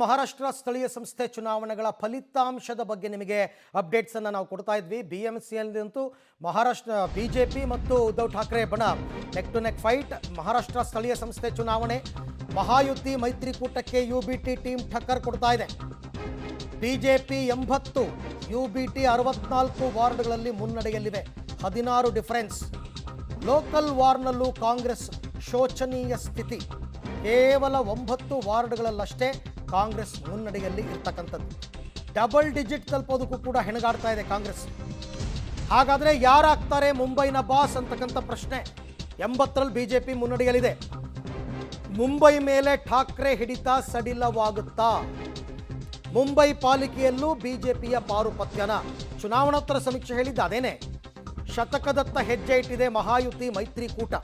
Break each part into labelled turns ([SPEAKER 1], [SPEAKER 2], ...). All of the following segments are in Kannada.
[SPEAKER 1] ಮಹಾರಾಷ್ಟ್ರ ಸ್ಥಳೀಯ ಸಂಸ್ಥೆ ಚುನಾವಣೆಗಳ ಫಲಿತಾಂಶದ ಬಗ್ಗೆ ನಿಮಗೆ ಅಪ್ಡೇಟ್ಸ್ ಅನ್ನು ನಾವು ಕೊಡ್ತಾ ಇದ್ವಿ. BMCಯಲ್ಲಂತೂ ಮಹಾರಾಷ್ಟ್ರ ಬಿಜೆಪಿ ಮತ್ತು ಉದ್ಧವ್ ಠಾಕ್ರೆ ಬಣ neck to neck fight. Maharashtra ಸ್ಥಳೀಯ ಸಂಸ್ಥೆ ಚುನಾವಣೆ ಮಹಾಯುತಿ ಮೈತ್ರಿಕೂಟಕ್ಕೆ UBT ಟೀಮ್ ಟಕ್ಕರ್ ಕೊಡ್ತಾ ಇದೆ. ಬಿಜೆಪಿ 80, UBT 64 ವಾರ್ಡ್ಗಳಲ್ಲಿ ಮುನ್ನಡೆಯಲ್ಲಿವೆ, 16 ಡಿಫರೆನ್ಸ್. ಲೋಕಲ್ ವಾರ್ಡ್ನಲ್ಲೂ ಕಾಂಗ್ರೆಸ್ ಶೋಚನೀಯ ಸ್ಥಿತಿ, ಕೇವಲ 9 ವಾರ್ಡ್ಗಳಲ್ಲಷ್ಟೇ ಕಾಂಗ್ರೆಸ್ ಮುನ್ನಡೆಯಲ್ಲಿ ಇರ್ತಕ್ಕಂಥದ್ದು. ಡಬಲ್ ಡಿಜಿಟ್ ತಲುಪೋದಕ್ಕೂ ಕೂಡ ಹೆಣಗಾಡ್ತಾ ಇದೆ ಕಾಂಗ್ರೆಸ್. ಹಾಗಾದರೆ ಯಾರಾಗ್ತಾರೆ ಮುಂಬೈನ ಬಾಸ್ ಅಂತಕ್ಕಂಥ ಪ್ರಶ್ನೆ. 80ರಲ್ಲಿ ಬಿಜೆಪಿ ಮುನ್ನಡೆಯಲ್ಲಿದೆ. ಮುಂಬೈ ಮೇಲೆ ಠಾಕ್ರೆ ಹಿಡಿತ ಸಡಿಲವಾಗುತ್ತಾ? ಮುಂಬೈ ಪಾಲಿಕೆಯಲ್ಲೂ ಬಿಜೆಪಿಯ ಪಾರುಪತ್ಯನ? ಚುನಾವಣೋತ್ತರ ಸಮೀಕ್ಷೆ ಹೇಳಿದ್ದ ಅದೇನೆ. ಶತಕದತ್ತ ಹೆಜ್ಜೆ ಇಟ್ಟಿದೆ ಮಹಾಯುತಿ ಮೈತ್ರಿಕೂಟ.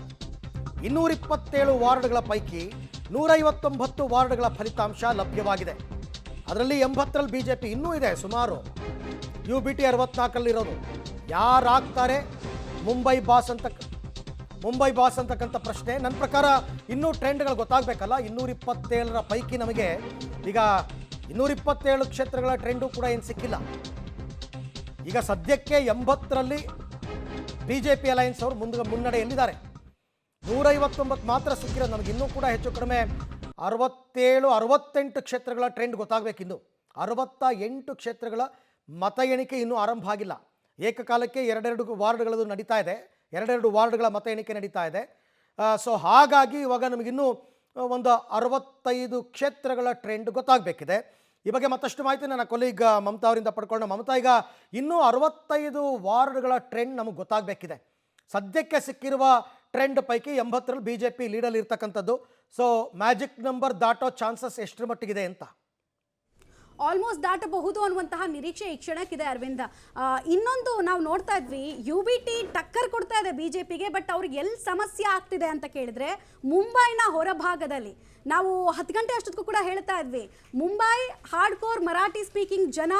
[SPEAKER 1] 227 ವಾರ್ಡ್ಗಳ ಪೈಕಿ 159 ವಾರ್ಡ್ಗಳ ಫಲಿತಾಂಶ ಲಭ್ಯವಾಗಿದೆ. ಅದರಲ್ಲಿ 80ರಲ್ಲಿ ಬಿಜೆಪಿ ಇನ್ನೂ ಇದೆ ಸುಮಾರು. UBT 64ರಲ್ಲಿರೋದು. ಯಾರಾಗ್ತಾರೆ ಮುಂಬೈ ಬಾಸ್ ಅಂತಕ್ಕಂಥ ಪ್ರಶ್ನೆ. ನನ್ನ ಪ್ರಕಾರ ಇನ್ನೂ ಟ್ರೆಂಡ್ಗಳು ಗೊತ್ತಾಗಬೇಕಲ್ಲ. 227ರ ಪೈಕಿ ನಮಗೆ ಈಗ 227 ಕ್ಷೇತ್ರಗಳ ಟ್ರೆಂಡು ಕೂಡ ಏನು ಸಿಕ್ಕಿಲ್ಲ. ಈಗ ಸದ್ಯಕ್ಕೆ 80ರಲ್ಲಿ ಬಿಜೆಪಿ ಅಲಯನ್ಸ್ ಅವರು ಮುನ್ನಡೆಯಲ್ಲಿದ್ದಾರೆ. 159 ಮಾತ್ರ ಸಿಕ್ಕಿರೋದು. ನಮಗೆ ಇನ್ನೂ ಕೂಡ ಹೆಚ್ಚು ಕಡಿಮೆ 67-68 ಕ್ಷೇತ್ರಗಳ ಟ್ರೆಂಡ್ ಗೊತ್ತಾಗಬೇಕಿನ್ನು. 68 ಕ್ಷೇತ್ರಗಳ ಮತ ಎಣಿಕೆ ಇನ್ನೂ ಆರಂಭ ಆಗಿಲ್ಲ. ಏಕಕಾಲಕ್ಕೆ 2 ವಾರ್ಡ್ಗಳದು ನಡೀತಾ ಇದೆ. 2 ವಾರ್ಡ್ಗಳ ಮತ ಎಣಿಕೆ ನಡೀತಾ ಇದೆ. ಸೊ ಹಾಗಾಗಿ ಇವಾಗ ನಮಗಿನ್ನೂ ಒಂದು 65 ಕ್ಷೇತ್ರಗಳ ಟ್ರೆಂಡ್ ಗೊತ್ತಾಗಬೇಕಿದೆ. ಈ ಬಗ್ಗೆ ಮತ್ತಷ್ಟು ಮಾಹಿತಿ ನನ್ನ ಕೊಲೀಗ್ ಮಮತಾ ಅವರಿಂದ ಪಡ್ಕೊಂಡು. ಮಮತಾ, ಈಗ ಇನ್ನೂ 65 ವಾರ್ಡ್ಗಳ ಟ್ರೆಂಡ್ ನಮಗೆ ಗೊತ್ತಾಗಬೇಕಿದೆ. ಸದ್ಯಕ್ಕೆ ಸಿಕ್ಕಿರುವ ಟ್ರೆಂಡ್ ಪೈಕಿ 80ರಲ್ಲಿ ಬಿಜೆಪಿ ಲೀಡಲ್ಲಿ ಇರ್ತಕ್ಕಂಥದ್ದು. ಸೊ ಮ್ಯಾಜಿಕ್ ನಂಬರ್ ದಾಟೋ ಚಾನ್ಸಸ್ ಎಷ್ಟರ ಮಟ್ಟಿಗಿದೆ ಅಂತ?
[SPEAKER 2] ಆಲ್ಮೋಸ್ಟ್ ದಾಟಬಹುದು ಅನ್ನುವಂತಹ ನಿರೀಕ್ಷೆ ಈ ಕ್ಷಣಕ್ಕಿದೆ ಅರವಿಂದ. ಇನ್ನೊಂದು ನಾವು ನೋಡ್ತಾ ಇದ್ವಿ, UBT ಟಕ್ಕರ್ ಕೊಡ್ತಾ ಇದೆ ಬಿಜೆಪಿಗೆ. ಬಟ್ ಅವ್ರಿಗೆ ಎಲ್ಲಿ ಸಮಸ್ಯೆ ಆಗ್ತಿದೆ ಅಂತ ಕೇಳಿದ್ರೆ ಮುಂಬೈನ ಹೊರಭಾಗದಲ್ಲಿ. ನಾವು 10 ಗಂಟೆ ಅಷ್ಟೊತ್ತಿಗೂ ಕೂಡ ಹೇಳ್ತಾ ಇದ್ವಿ, ಮುಂಬೈ ಹಾರ್ಡ್ಕೋರ್ ಮರಾಠಿ ಸ್ಪೀಕಿಂಗ್ ಜನ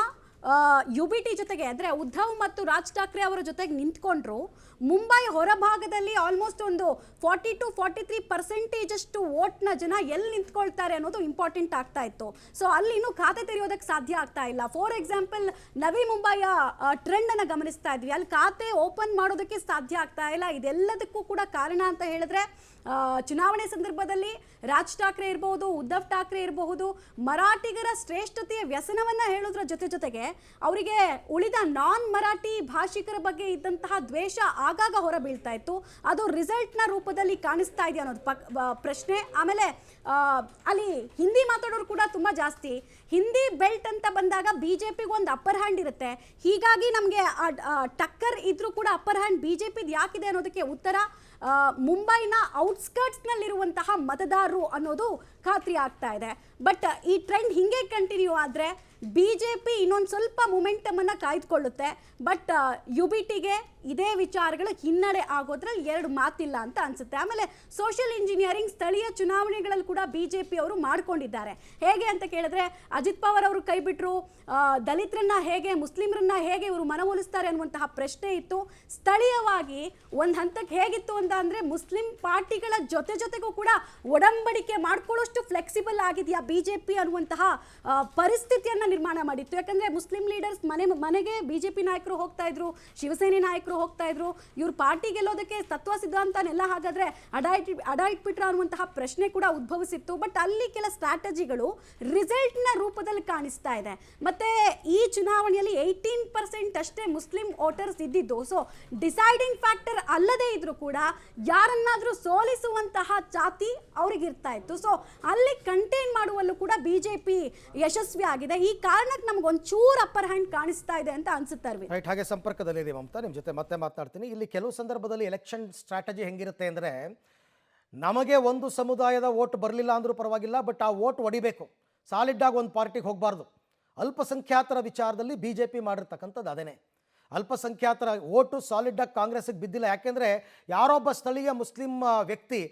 [SPEAKER 2] UBT ಜೊತೆಗೆ ಅಂದರೆ ಉದ್ಧವ್ ಮತ್ತು ರಾಜ್ ಠಾಕ್ರೆ ಅವರ ಜೊತೆಗೆ ನಿಂತ್ಕೊಂಡ್ರು. ಮುಂಬೈ ಹೊರಭಾಗದಲ್ಲಿ ಆಲ್ಮೋಸ್ಟ್ ಒಂದು 40-43% ಅಷ್ಟು ವೋಟ್ನ ಜನ ಎಲ್ಲಿ ನಿಂತ್ಕೊಳ್ತಾರೆ ಅನ್ನೋದು ಇಂಪಾರ್ಟೆಂಟ್ ಆಗ್ತಾ ಇತ್ತು. ಸೊ ಅಲ್ಲಿ ಇನ್ನೂ ಖಾತೆ ತೆರೆಯೋದಕ್ಕೆ ಸಾಧ್ಯ ಆಗ್ತಾ ಇಲ್ಲ. ಫಾರ್ ಎಕ್ಸಾಂಪಲ್ ನವಿ ಮುಂಬೈಯ ಟ್ರೆಂಡನ್ನು ಗಮನಿಸ್ತಾ ಇದ್ವಿ. ಅಲ್ಲಿ ಖಾತೆ ಓಪನ್ ಮಾಡೋದಕ್ಕೆ ಸಾಧ್ಯ ಆಗ್ತಾ ಇಲ್ಲ. ಇದೆಲ್ಲದಕ್ಕೂ ಕೂಡ ಕಾರಣ ಅಂತ ಹೇಳಿದ್ರೆ ಚುನಾವಣೆ ಸಂದರ್ಭದಲ್ಲಿ ರಾಜ್ ಠಾಕ್ರೆ ಇರಬಹುದು, ಉದ್ಧವ್ ಠಾಕ್ರೆ ಇರಬಹುದು, ಮರಾಠಿಗರ ಶ್ರೇಷ್ಠತೆಯ ವ್ಯಸನವನ್ನು ಹೇಳೋದ್ರ ಜೊತೆಗೆ ಅವರಿಗೆ ಉಳಿದ ನಾನ್ ಮರಾಠಿ ಭಾಷಿಕರ ಬಗ್ಗೆ ಇದ್ದಂತಹ ದ್ವೇಷ ಆಗಾಗ ಹೊರಬೀಳ್ತಾ ಇತ್ತು. ಅದು ರಿಸಲ್ಟ್ನ ರೂಪದಲ್ಲಿ ಕಾಣಿಸ್ತಾ ಇದೆ ಅನ್ನೋದು ಪ್ರಶ್ನೆ. ಆಮೇಲೆ ಅಲ್ಲಿ ಹಿಂದಿ ಮಾತಾಡೋರು ಕೂಡ ತುಂಬ ಜಾಸ್ತಿ. ಹಿಂದಿ ಬೆಲ್ಟ್ ಅಂತ ಬಂದಾಗ ಬಿಜೆಪಿಗೆ ಒಂದು ಅಪ್ಪರ್ ಹ್ಯಾಂಡ್ ಇರುತ್ತೆ. ಹೀಗಾಗಿ ನಮಗೆ ಟಕ್ಕರ್ ಇದ್ರೂ ಕೂಡ ಅಪ್ಪರ್ ಹ್ಯಾಂಡ್ ಬಿಜೆಪಿದು ಯಾಕಿದೆ ಅನ್ನೋದಕ್ಕೆ ಉತ್ತರ ಮುಂಬೈನ ಔಟ್ಸ್ಕರ್ಟ್ಸ್ನಲ್ಲಿರುವಂತಹ ಮತದಾರರು ಅನ್ನೋದು ಖಾತ್ರಿ ಆಗ್ತಾ ಇದೆ. ಬಟ್ ಈ ಟ್ರೆಂಡ್ ಹಿಂಗೆ ಕಂಟಿನ್ಯೂ ಆದರೆ ಬಿಜೆಪಿ ಇನ್ನೊಂದು ಸ್ವಲ್ಪ ಮೊಮೆಂಟಮನ್ನು ಕಾಯ್ದುಕೊಳ್ಳುತ್ತೆ. ಬಟ್ UBTಗೆ ಇದೇ ವಿಚಾರಗಳು ಹಿನ್ನಡೆ ಆಗೋದ್ರಲ್ಲಿ 2 ಮಾತಿಲ್ಲ ಅಂತ ಅನಿಸುತ್ತೆ. ಆಮೇಲೆ ಸೋಷಿಯಲ್ ಇಂಜಿನಿಯರಿಂಗ್ ಸ್ಥಳೀಯ ಚುನಾವಣೆಗಳಲ್ಲಿ ಕೂಡ ಬಿಜೆಪಿ ಅವರು ಮಾಡ್ಕೊಂಡಿದ್ದಾರೆ. ಹೇಗೆ ಅಂತ ಕೇಳಿದ್ರೆ ಅಜಿತ್ ಪವಾರ್ ಅವರು ಕೈ ಬಿಟ್ಟರು, ದಲಿತರನ್ನ ಹೇಗೆ, ಮುಸ್ಲಿಮರನ್ನ ಹೇಗೆ ಇವರು ಮನವೊಲಿಸ್ತಾರೆ ಅನ್ನುವಂತಹ ಪ್ರಶ್ನೆ ಇತ್ತು. ಸ್ಥಳೀಯವಾಗಿ ಒಂದು ಹಂತಕ್ಕೆ ಹೇಗಿತ್ತು ಅಂತ ಅಂದರೆ ಮುಸ್ಲಿಂ ಪಾರ್ಟಿಗಳ ಜೊತೆಗೂ ಕೂಡ ಒಡಂಬಡಿಕೆ ಮಾಡ್ಕೊಳ್ಳೋಷ್ಟು ಫ್ಲೆಕ್ಸಿಬಲ್ ಆಗಿದೆಯಾ ಬಿಜೆಪಿ ಅನ್ನುವಂತಹ ಪರಿಸ್ಥಿತಿಯನ್ನು ನಿರ್ಮಾಣ ಮಾಡಿತ್ತು. ಯಾಕಂದರೆ ಮುಸ್ಲಿಂ ಲೀಡರ್ಸ್ ಮನೆಗೆ ಬಿಜೆಪಿ ನಾಯಕರು ಹೋಗ್ತಾ ಇದ್ರು, ಶಿವಸೇನೆ ನಾಯಕರು ಹೋಗ್ತಾ ಇದ್ರು. ಇವ್ರ ಪಾರ್ಟಿ ಗೆಲ್ಲೋದಕ್ಕೆ ತತ್ವ ಸಿದ್ಧಾಂತನೆಲ್ಲ ಹಾಗಾದ್ರೆ ಅಡ ಇಟ್ಬಿಟ್ರ ಅನ್ನುವಂತಹ ಪ್ರಶ್ನೆ ಕೂಡ ಉದ್ಭವಿಸಿತ್ತು. ಬಟ್ ಅಲ್ಲಿ ಕೆಲ ಸ್ಟ್ರಾಟಜಿಗಳು ರಿಸಲ್ಟ್ನ ರೂಪದಲ್ಲಿ ಕಾಣಿಸ್ತಾ ಇದೆ. ಮತ್ತೆ ಈ ಚುನಾವಣೆಯಲ್ಲಿ 18% ಅಷ್ಟೇ ಮುಸ್ಲಿಂ ವೋಟರ್ಸ್ ಇದ್ದಿದ್ದು. ಸೊ ಡಿಸೈಡಿಂಗ್ ಫ್ಯಾಕ್ಟರ್ ಅಲ್ಲದೇ ಇದ್ರೂ ಕೂಡ ಯಾರನ್ನಾದ್ರೂ ಸೋಲಿಸುವಂತಹ ಚಾತಿ ಅವ್ರಿಗೆ ಇರ್ತಾ ಇತ್ತು. ಸೊ ಅಲ್ಲಿ ಕಂಟೈನ್ ಮಾಡುವಲ್ಲೂ ಕೂಡ ಬಿಜೆಪಿ ಯಶಸ್ವಿ ಆಗಿದೆ. ಈ ಕಾರಣಕ್ಕೆ ನಮ್ಗೆ ಒಂಚೂರು ಅಪ್ಪರ್ ಹ್ಯಾಂಡ್ ಕಾಣಿಸ್ತಾ ಇದೆ ಅಂತ ಅನ್ಸುತ್ತೆ.
[SPEAKER 1] ರೈಟ್, ಹಾಗೆ ಸಂಪರ್ಕದಲ್ಲಿದೆ ಮಮತಾ, ನಿಮ್ಮ ಜೊತೆ ಮತ್ತೆ ಮಾತನಾಡ್ತೀನಿ. ಇಲ್ಲಿ ಕೆಲವು ಸಂದರ್ಭದಲ್ಲಿ ಎಲೆಕ್ಷನ್ ಸ್ಟ್ರಾಟಜಿ ಹೆಂಗಿರುತ್ತೆ ಅಂದರೆ, ನಮಗೆ ಒಂದು ಸಮುದಾಯದ ವೋಟ್ ಬರಲಿಲ್ಲ ಅಂದರೂ ಪರವಾಗಿಲ್ಲ, ಬಟ್ ಆ ವೋಟ್ ಹೊಡಿಬೇಕು, ಸಾಲಿಡ್ಡಾಗಿ ಒಂದು ಪಾರ್ಟಿಗೆ ಹೋಗಬಾರ್ದು. ಅಲ್ಪಸಂಖ್ಯಾತರ ವಿಚಾರದಲ್ಲಿ ಬಿಜೆಪಿ ಮಾಡಿರ್ತಕ್ಕಂಥದ್ದು ಅದೇನೆ. ಅಲ್ಪಸಂಖ್ಯಾತರ ವೋಟು ಸಾಲಿಡ್ಡಾಗಿ ಕಾಂಗ್ರೆಸ್ಗೆ ಬಿದ್ದಿಲ್ಲ. ಯಾಕೆಂದರೆ ಯಾರೊಬ್ಬ ಸ್ಥಳೀಯ ಮುಸ್ಲಿಂ ವ್ಯಕ್ತಿ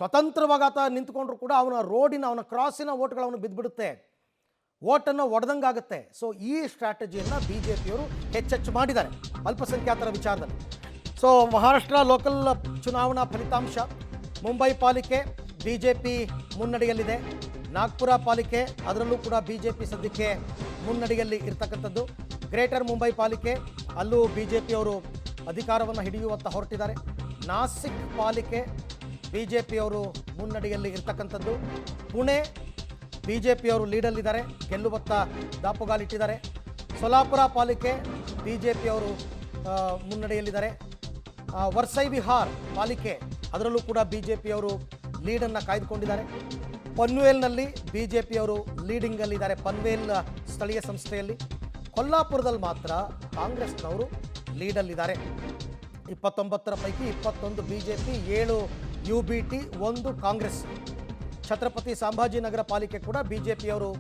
[SPEAKER 1] ಸ್ವತಂತ್ರವಾಗಿ ಆತ ನಿಂತ್ಕೊಂಡ್ರು ಕೂಡ ಅವನ ಕ್ರಾಸಿನ ವೋಟ್ಗಳು ಅವನು ಬಿದ್ದುಬಿಡುತ್ತೆ, ವೋಟನ್ನು ಒಡೆದಂಗಾಗುತ್ತೆ. ಸೊ ಈ ಸ್ಟ್ರಾಟಜಿಯನ್ನು ಬಿಜೆಪಿಯವರು ಹೆಚ್ಚೆಚ್ಚು ಮಾಡಿದ್ದಾರೆ ಅಲ್ಪಸಂಖ್ಯಾತರ ವಿಚಾರದಲ್ಲಿ. ಸೊ ಮಹಾರಾಷ್ಟ್ರ ಲೋಕಲ್ ಚುನಾವಣಾ ಫಲಿತಾಂಶ, ಮುಂಬೈ ಪಾಲಿಕೆ ಬಿಜೆಪಿ ಮುನ್ನಡೆಯಲ್ಲಿದೆ, ನಾಗ್ಪುರ ಪಾಲಿಕೆ ಅದರಲ್ಲೂ ಕೂಡ BJP ಸದ್ಯಕ್ಕೆ ಮುನ್ನಡೆಯಲ್ಲಿ ಇರ್ತಕ್ಕಂಥದ್ದು. ಗ್ರೇಟರ್ ಮುಂಬೈ ಪಾಲಿಕೆ ಅಲ್ಲೂ BJP ಅವರು ಅಧಿಕಾರವನ್ನು ಹಿಡಿಯುವತ್ತ ಹೊರಟಿದ್ದಾರೆ. ನಾಸಿಕ್ ಪಾಲಿಕೆ BJP ಅವರು ಮುನ್ನಡೆಯಲ್ಲಿ ಇರ್ತಕ್ಕಂಥದ್ದು. ಪುಣೆ BJP ಅವರು ಲೀಡಲ್ಲಿದ್ದಾರೆ, ಗೆಲ್ಲುವತ್ತ ದಾಪುಗಾಲಿಟ್ಟಿದ್ದಾರೆ. ಸೋಲಾಪುರ ಪಾಲಿಕೆ BJP ಅವರು ಮುನ್ನಡೆಯಲ್ಲಿದ್ದಾರೆ. ವರ್ಸೈ ವಿಹಾರ್ ಪಾಲಿಕೆ ಅದರಲ್ಲೂ ಕೂಡ BJP ಅವರು ಲೀಡನ್ನು ಕಾಯ್ದುಕೊಂಡಿದ್ದಾರೆ. ಪನ್ವೇಲ್ನಲ್ಲಿ BJP ಅವರು ಲೀಡಿಂಗಲ್ಲಿದ್ದಾರೆ, ಪನ್ವೇಲ್ ಸ್ಥಳೀಯ ಸಂಸ್ಥೆಯಲ್ಲಿ. ಕೊಲ್ಲಾಪುರದಲ್ಲಿ ಮಾತ್ರ ಕಾಂಗ್ರೆಸ್ನವರು ಲೀಡಲ್ಲಿದ್ದಾರೆ. 29ರ ಪೈಕಿ 21 BJP, 7 UBT, 1 ಕಾಂಗ್ರೆಸ್. ಛತ್ರಪತಿ ಸಂಭಾಜಿನಗರ ಪಾಲಿಕೆ ಕೂಡ BJP ಅವರು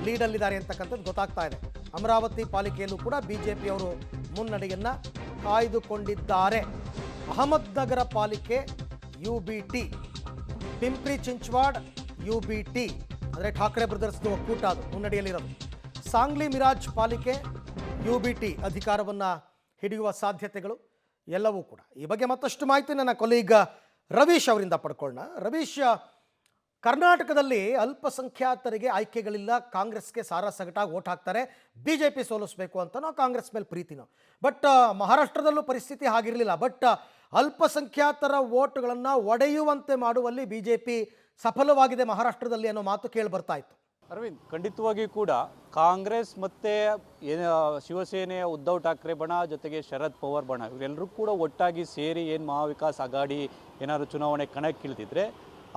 [SPEAKER 1] ಲೀಡಲ್ಲಿದ್ದಾರೆ ಅಂತಕ್ಕಂಥದ್ದು ಗೊತ್ತಾಗ್ತಾ ಇದೆ. ಅಮರಾವತಿ ಪಾಲಿಕೆಯಲ್ಲೂ ಕೂಡ BJP ಅವರು ಮುನ್ನಡೆಯನ್ನು ಕಾಯ್ದುಕೊಂಡಿದ್ದಾರೆ. ಅಹಮದ್ನಗರ ಪಾಲಿಕೆ UBT, ಪಿಂಪ್ರಿ ಚಿಂಚ್ವಾಡ್ UBT ಅಂದರೆ ಠಾಕ್ರೆ ಬ್ರದರ್ಸ್ದು ಒಕ್ಕೂಟ ಅದು ಮುನ್ನಡೆಯಲ್ಲಿರೋದು. ಸಾಂಗ್ಲಿ ಮಿರಾಜ್ ಪಾಲಿಕೆ UBT ಅಧಿಕಾರವನ್ನು ಹಿಡಿಯುವ ಸಾಧ್ಯತೆಗಳು ಎಲ್ಲವೂ ಕೂಡ. ಈ ಬಗ್ಗೆ ಮತ್ತಷ್ಟು ಮಾಹಿತಿ ನನ್ನ ಕೊಲೀಗ್ ರವೀಶ್ ಅವರಿಂದ ಪಡ್ಕೊಳ್ಳೋಣ. ರವೀಶ್, ಕರ್ನಾಟಕದಲ್ಲಿ ಅಲ್ಪಸಂಖ್ಯಾತರಿಗೆ ಆಯ್ಕೆಗಳಿಲ್ಲ, ಕಾಂಗ್ರೆಸ್ಗೆ ಸಾರಾಸಗಟಾಗಿ ಓಟ್ ಹಾಕ್ತಾರೆ, BJP ಸೋಲಿಸಬೇಕು ಅಂತನೋ ಕಾಂಗ್ರೆಸ್ ಮೇಲೆ ಪ್ರೀತಿನೋ. ಬಟ್ ಮಹಾರಾಷ್ಟ್ರದಲ್ಲೂ ಪರಿಸ್ಥಿತಿ ಹಾಗಿರಲಿಲ್ಲ. ಬಟ್ ಅಲ್ಪಸಂಖ್ಯಾತರ ವೋಟ್ಗಳನ್ನು ಒಡೆಯುವಂತೆ ಮಾಡುವಲ್ಲಿ BJP ಸಫಲವಾಗಿದೆ ಮಹಾರಾಷ್ಟ್ರದಲ್ಲಿ ಅನ್ನೋ ಮಾತು ಕೇಳಿ ಬರ್ತಾ ಇತ್ತು.
[SPEAKER 3] ಅರವಿಂದ್, ಖಂಡಿತವಾಗಿಯೂ ಕೂಡ ಕಾಂಗ್ರೆಸ್ ಮತ್ತು ಶಿವಸೇನೆಯ ಉದ್ಧವ್ ಠಾಕ್ರೆ ಬಣ ಜೊತೆಗೆ ಶರದ್ ಪವಾರ್ ಬಣ ಇವರೆಲ್ಲರೂ ಕೂಡ ಒಟ್ಟಾಗಿ ಸೇರಿ ಏನು ಮಹಾವಿಕಾಸ್ ಅಘಾಡಿ ಏನಾದರೂ ಚುನಾವಣೆ ಕಣಕ್ಕಿಳಿದಿದ್ರೆ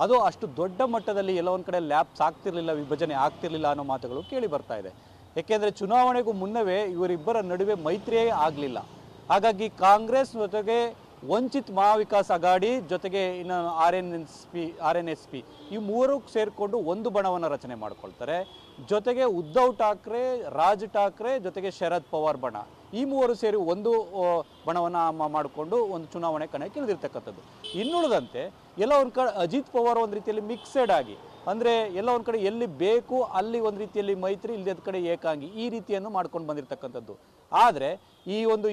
[SPEAKER 3] ಅದು ಅಷ್ಟು ದೊಡ್ಡ ಮಟ್ಟದಲ್ಲಿ ಎಲ್ಲೋ ಒಂದು ಕಡೆ ಲ್ಯಾಪ್ಸ್ ಆಗ್ತಿರ್ಲಿಲ್ಲ, ವಿಭಜನೆ ಆಗ್ತಿರ್ಲಿಲ್ಲ ಅನ್ನೋ ಮಾತುಗಳು ಕೇಳಿ ಬರ್ತಾ ಇದೆ. ಯಾಕೆಂದರೆ ಚುನಾವಣೆಗೂ ಮುನ್ನವೇ ಇವರಿಬ್ಬರ ನಡುವೆ ಮೈತ್ರಿಯೇ ಆಗಲಿಲ್ಲ. ಹಾಗಾಗಿ ಕಾಂಗ್ರೆಸ್ ಜೊತೆಗೆ ವಂಚಿತ್ ಮಹಾವಿಕಾಸ್ ಅಘಾಡಿ ಜೊತೆಗೆ ಇನ್ನು RNSP ಈ ಮೂರು ಸೇರಿಕೊಂಡು ಒಂದು ಬಣವನ್ನು ರಚನೆ ಮಾಡ್ಕೊಳ್ತಾರೆ. ಜೊತೆಗೆ ಉದ್ಧವ್ ಠಾಕ್ರೆ, ರಾಜ್ ಠಾಕ್ರೆ ಜೊತೆಗೆ ಶರದ್ ಪವಾರ್ ಬಣ ಈ ಮೂವರು ಸೇರಿ ಒಂದು ಬಣವನ್ನು ಮಾಡಿಕೊಂಡು ಒಂದು ಚುನಾವಣೆ ಕಣಕ್ಕೆ ಇಳಿದಿರ್ತಕ್ಕಂಥದ್ದು. ಇನ್ನುಳಿದಂತೆ ಎಲ್ಲ ಒಂದು ಕಡೆ ಅಜಿತ್ ಪವಾರ್ ಒಂದು ರೀತಿಯಲ್ಲಿ ಮಿಕ್ಸೆಡ್ ಆಗಿ, ಅಂದರೆ ಎಲ್ಲ ಒಂದು ಕಡೆ ಎಲ್ಲಿ ಬೇಕು ಅಲ್ಲಿ ಒಂದು ರೀತಿಯಲ್ಲಿ ಮೈತ್ರಿ, ಇಲ್ಲದ ಕಡೆ ಏಕಾಂಗಿ, ಈ ರೀತಿಯನ್ನು ಮಾಡ್ಕೊಂಡು ಬಂದಿರತಕ್ಕಂಥದ್ದು. ಆದರೆ ಈ ಒಂದು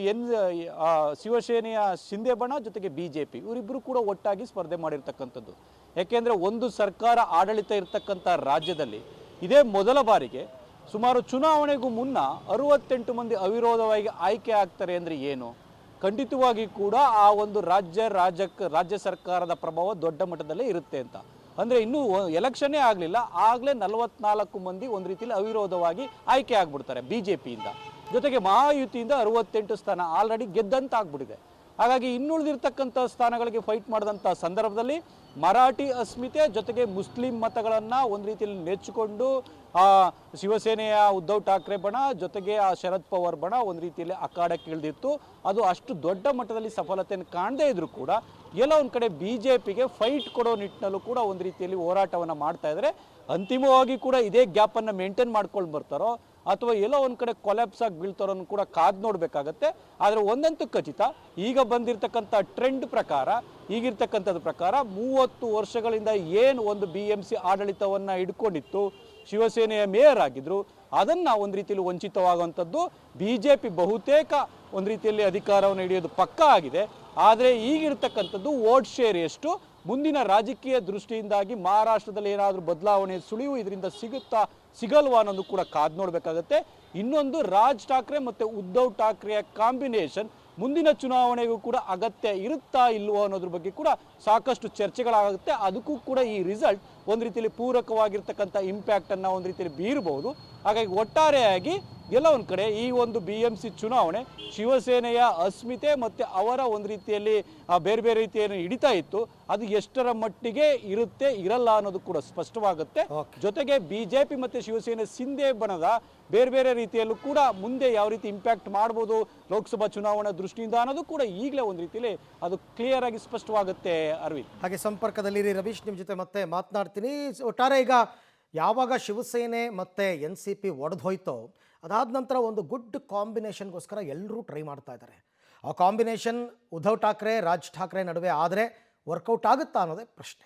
[SPEAKER 3] ಶಿವಸೇನೆಯ ಶಿಂದೆ ಬಣ ಜೊತೆಗೆ BJP ಇವರಿಬ್ಬರು ಕೂಡ ಒಟ್ಟಾಗಿ ಸ್ಪರ್ಧೆ ಮಾಡಿರ್ತಕ್ಕಂಥದ್ದು. ಯಾಕೆಂದರೆ ಒಂದು ಸರ್ಕಾರ ಆಡಳಿತ ಇರತಕ್ಕಂಥ ರಾಜ್ಯದಲ್ಲಿ ಇದೇ ಮೊದಲ ಬಾರಿಗೆ ಸುಮಾರು ಚುನಾವಣೆಗೂ ಮುನ್ನ 68 ಮಂದಿ ಅವಿರೋಧವಾಗಿ ಆಯ್ಕೆ ಆಗ್ತಾರೆ ಅಂದರೆ ಏನು? ಖಂಡಿತವಾಗಿ ಕೂಡ ಆ ಒಂದು ರಾಜ್ಯ ಸರ್ಕಾರದ ಪ್ರಭಾವ ದೊಡ್ಡ ಮಟ್ಟದಲ್ಲೇ ಇರುತ್ತೆ ಅಂತ. ಅಂದರೆ ಇನ್ನೂ ಎಲೆಕ್ಷನ್ನೇ ಆಗಲಿಲ್ಲ, ಆಗಲೇ 44 ಮಂದಿ ಒಂದು ರೀತಿಯಲ್ಲಿ ಅವಿರೋಧವಾಗಿ ಆಯ್ಕೆ ಆಗ್ಬಿಡ್ತಾರೆ BJPಯಿಂದ. ಜೊತೆಗೆ ಮಹಾಯುತಿಯಿಂದ 68 ಸ್ಥಾನ ಆಲ್ರೆಡಿ ಗೆದ್ದಂತ ಆಗ್ಬಿಟ್ಟಿದೆ. ಹಾಗಾಗಿ ಇನ್ನುಳಿದಿರ್ತಕ್ಕಂಥ ಸ್ಥಾನಗಳಿಗೆ ಫೈಟ್ ಮಾಡಿದಂಥ ಸಂದರ್ಭದಲ್ಲಿ ಮರಾಠಿ ಅಸ್ಮಿತೆ ಜೊತೆಗೆ ಮುಸ್ಲಿಂ ಮತಗಳನ್ನು ಒಂದು ರೀತಿಯಲ್ಲಿ ನೆಚ್ಚಿಕೊಂಡು ಶಿವಸೇನೆಯ ಉದ್ಧವ್ ಠಾಕ್ರೆ ಬಣ ಜೊತೆಗೆ ಆ ಶರದ್ ಪವಾರ್ ಬಣ ಒಂದು ರೀತಿಯಲ್ಲಿ ಅಖಾಡಕ್ಕೆ ಇಳಿದಿತ್ತು. ಅದು ಅಷ್ಟು ದೊಡ್ಡ ಮಟ್ಟದಲ್ಲಿ ಸಫಲತೆಯನ್ನು ಕಾಣದೇ ಇದ್ರೂ ಕೂಡ ಎಲ್ಲ ಒಂದು ಕಡೆ BJPಗೆ ಫೈಟ್ ಕೊಡೋ ನಿಟ್ಟಿನಲ್ಲೂ ಕೂಡ ಒಂದು ರೀತಿಯಲ್ಲಿ ಹೋರಾಟವನ್ನು ಮಾಡ್ತಾ ಇದ್ದಾರೆ. ಅಂತಿಮವಾಗಿ ಕೂಡ ಇದೇ ಗ್ಯಾಪನ್ನು ಮೇಂಟೈನ್ ಮಾಡ್ಕೊಂಡು ಬರ್ತಾರೋ ಅಥವಾ ಎಲ್ಲೋ ಒಂದು ಕಡೆ ಕೊಲ್ಯಾಪ್ಸ್ ಆಗಿ ಬೀಳ್ತಾರೋ ಕೂಡ ಕಾದು ನೋಡಬೇಕಾಗತ್ತೆ. ಆದರೆ ಒಂದಂತೂ ಖಚಿತ, ಈಗ ಬಂದಿರತಕ್ಕಂಥ ಟ್ರೆಂಡ್ ಪ್ರಕಾರ, ಈಗಿರ್ತಕ್ಕಂಥದ್ದು ಪ್ರಕಾರ 30 ವರ್ಷಗಳಿಂದ ಏನು ಒಂದು BMC ಆಡಳಿತವನ್ನು ಹಿಡ್ಕೊಂಡಿತ್ತು, ಶಿವಸೇನೆಯ ಮೇಯರ್ ಆಗಿದ್ರು, ಅದನ್ನು ಒಂದು ರೀತಿಯಲ್ಲಿ ವಂಚಿತವಾಗುವಂಥದ್ದು BJP ಬಹುತೇಕ ಒಂದು ರೀತಿಯಲ್ಲಿ ಅಧಿಕಾರವನ್ನು ಹಿಡಿಯೋದು ಪಕ್ಕಾ ಆಗಿದೆ. ಆದರೆ ಈಗಿರ್ತಕ್ಕಂಥದ್ದು ವೋಟ್ ಶೇರ್ ಎಷ್ಟು, ಮುಂದಿನ ರಾಜಕೀಯ ದೃಷ್ಟಿಯಿಂದಾಗಿ ಮಹಾರಾಷ್ಟ್ರದಲ್ಲಿ ಏನಾದರೂ ಬದಲಾವಣೆ ಸುಳಿವು ಇದರಿಂದ ಸಿಗಲ್ವಾ ಅನ್ನೋದು ಕೂಡ ಕಾದು ನೋಡಬೇಕಾಗತ್ತೆ. ಇನ್ನೊಂದು ರಾಜ್ ಠಾಕ್ರೆ ಮತ್ತು ಉದ್ಧವ್ ಠಾಕ್ರೆಯ ಕಾಂಬಿನೇಷನ್ ಮುಂದಿನ ಚುನಾವಣೆಗೂ ಕೂಡ ಅಗತ್ಯ ಇರುತ್ತಾ ಇಲ್ವೋ ಅನ್ನೋದ್ರ ಬಗ್ಗೆ ಕೂಡ ಸಾಕಷ್ಟು ಚರ್ಚೆಗಳಾಗುತ್ತೆ. ಅದಕ್ಕೂ ಕೂಡ ಈ ರಿಸಲ್ಟ್ ಒಂದು ರೀತಿಯಲ್ಲಿ ಪೂರಕವಾಗಿರ್ತಕ್ಕಂಥ ಇಂಪ್ಯಾಕ್ಟನ್ನು ಒಂದು ರೀತಿಯಲ್ಲಿ ಬೀರಬಹುದು. ಹಾಗಾಗಿ ಒಟ್ಟಾರೆಯಾಗಿ ಎಲ್ಲ ಒಂದು ಕಡೆ ಈ ಒಂದು BMC ಚುನಾವಣೆ ಶಿವಸೇನೆಯ ಅಸ್ಮಿತೆ ಮತ್ತು ಅವರ ಒಂದು ರೀತಿಯಲ್ಲಿ ಬೇರೆ ಬೇರೆ ರೀತಿಯನ್ನು ಹಿಡಿತಾ ಇತ್ತು, ಅದು ಎಷ್ಟರ ಮಟ್ಟಿಗೆ ಇರುತ್ತೆ ಇರಲ್ಲ ಅನ್ನೋದು ಕೂಡ ಸ್ಪಷ್ಟವಾಗುತ್ತೆ. ಜೊತೆಗೆ BJP ಮತ್ತು ಶಿವಸೇನೆ ಶಿಂದೆ ಬಣದ ಬೇರೆ ಬೇರೆ ರೀತಿಯಲ್ಲೂ ಕೂಡ ಮುಂದೆ ಯಾವ ರೀತಿ ಇಂಪ್ಯಾಕ್ಟ್ ಮಾಡ್ಬೋದು ಲೋಕಸಭಾ ಚುನಾವಣಾ ದೃಷ್ಟಿಯಿಂದ ಅನ್ನೋದು ಕೂಡ ಈಗಲೇ ಒಂದು ರೀತಿಯಲ್ಲಿ ಅದು ಕ್ಲಿಯರ್ ಆಗಿ ಸ್ಪಷ್ಟವಾಗುತ್ತೆ. ಅರವಿಂದ್,
[SPEAKER 1] ಹಾಗೆ ಸಂಪರ್ಕದಲ್ಲಿರಿ ರವೀಶ್, ನಿಮ್ಮ ಜೊತೆ ಮತ್ತೆ ಮಾತನಾಡ್ತೀನಿ. ಒಟ್ಟಾರೆ ಈಗ ಯಾವಾಗ ಶಿವಸೇನೆ ಮತ್ತು NCP ಒಡೆದು ಹೋಯ್ತೋ ಅದಾದ ನಂತರ ಒಂದು ಗುಡ್ ಕಾಂಬಿನೇಷನ್ಗೋಸ್ಕರ ಎಲ್ಲರೂ ಟ್ರೈ ಮಾಡ್ತಾ ಇದ್ದಾರೆ. ಆ ಕಾಂಬಿನೇಷನ್ ಉದ್ಧವ್ ಠಾಕ್ರೆ ರಾಜ್ ಠಾಕ್ರೆ ನಡುವೆ ಆದರೆ ವರ್ಕೌಟ್ ಆಗುತ್ತಾ ಅನ್ನೋದೇ ಪ್ರಶ್ನೆ.